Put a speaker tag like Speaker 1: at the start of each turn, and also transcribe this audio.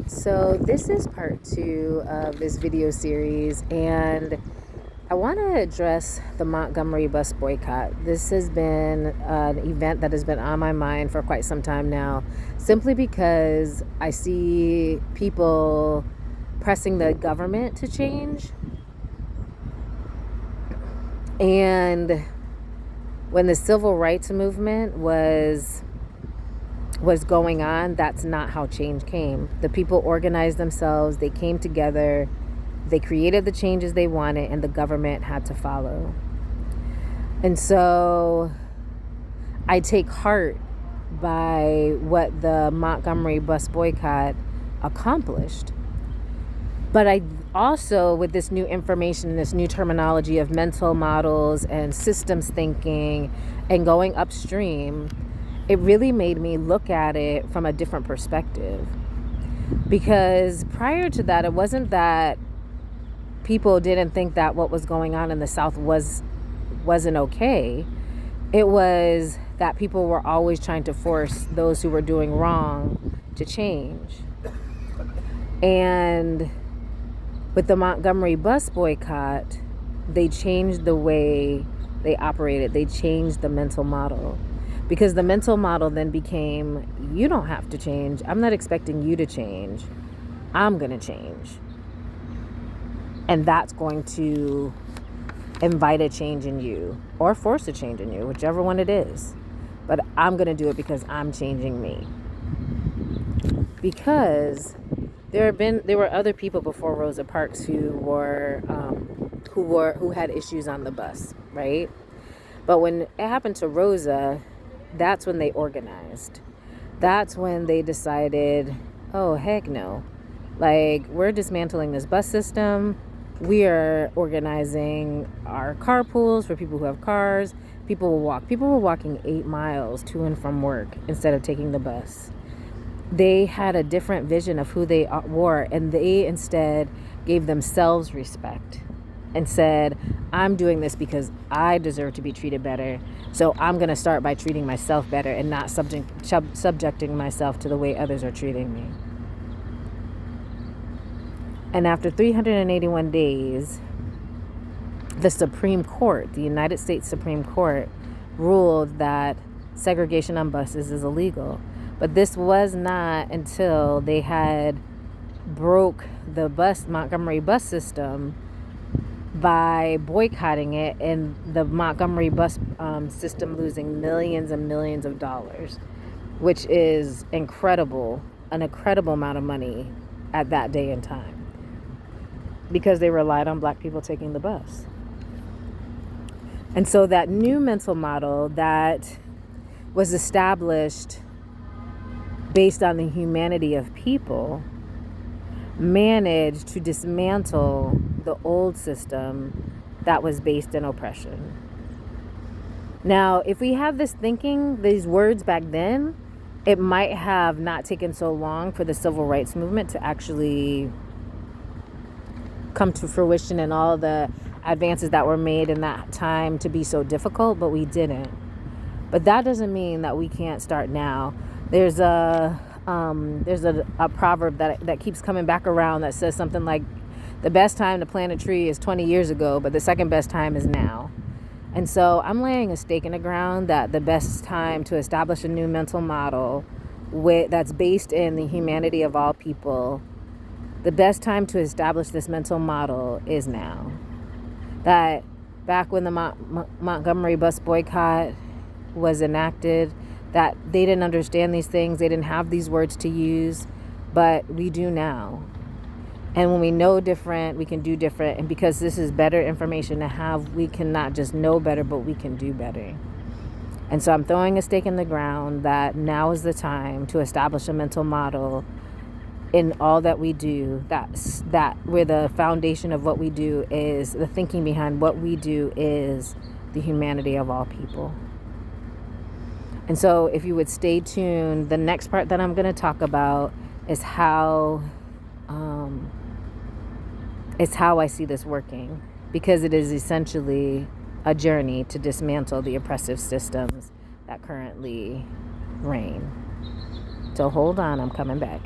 Speaker 1: So this is part 2 of this video series, and I want to address the Montgomery bus boycott. This has been an event that has been on my mind for quite some time now, simply because I see people pressing the government to change. And when the civil rights movement was going on, that's not how change came. The people organized themselves, they came together, they created the changes they wanted, and the government had to follow. And so I take heart by what the Montgomery bus boycott accomplished. But I also, with this new information, this new terminology of mental models and systems thinking and going upstream, it really made me look at it from a different perspective. Because prior to that, it wasn't that people didn't think that what was going on in the South wasn't okay. It was that people were always trying to force those who were doing wrong to change. And with the Montgomery bus boycott, they changed the way they operated. They changed the mental model. Because the mental model then became, you don't have to change. I'm not expecting you to change. I'm going to change. And that's going to invite a change in you or force a change in you, whichever one it is. But I'm going to do it because I'm changing me. Because there were other people before Rosa Parks who had issues on the bus, right? But when it happened to Rosa, that's when they organized. That's when they decided, oh, heck no. Like, we're dismantling this bus system. We are organizing our carpools for people who have cars. People will walk. People were walking 8 miles to and from work instead of taking the bus. They had a different vision of who they were, and they instead gave themselves respect and said, I'm doing this because I deserve to be treated better. So I'm going to start by treating myself better and not subjecting myself to the way others are treating me. And after 381 days, the Supreme Court, the United States Supreme Court, ruled that segregation on buses is illegal. But this was not until they had broke the Montgomery bus system by boycotting it, and the Montgomery bus system losing millions and millions of dollars, which is an incredible amount of money at that day and time, because they relied on black people taking the bus. And so that new mental model that was established based on the humanity of people managed to dismantle the old system that was based in oppression. Now, if we have this thinking, these words back then, it might have not taken so long for the civil rights movement to actually come to fruition and all the advances that were made in that time to be so difficult, but we didn't. But that doesn't mean that we can't start now. There's a proverb that keeps coming back around that says something like, the best time to plant a tree is 20 years ago, but the second best time is now. And so I'm laying a stake in the ground that the best time to establish a new mental model that's based in the humanity of all people, the best time to establish this mental model is now. That back when the Montgomery bus boycott was enacted, that they didn't understand these things, they didn't have these words to use, but we do now. And when we know different, we can do different. And because this is better information to have, we can not just know better, but we can do better. And so I'm throwing a stake in the ground that now is the time to establish a mental model in all that we do, that where the foundation of what we do is, the thinking behind what we do is the humanity of all people. And so if you would stay tuned, the next part that I'm going to talk about is how I see this working, because it is essentially a journey to dismantle the oppressive systems that currently reign. So hold on, I'm coming back.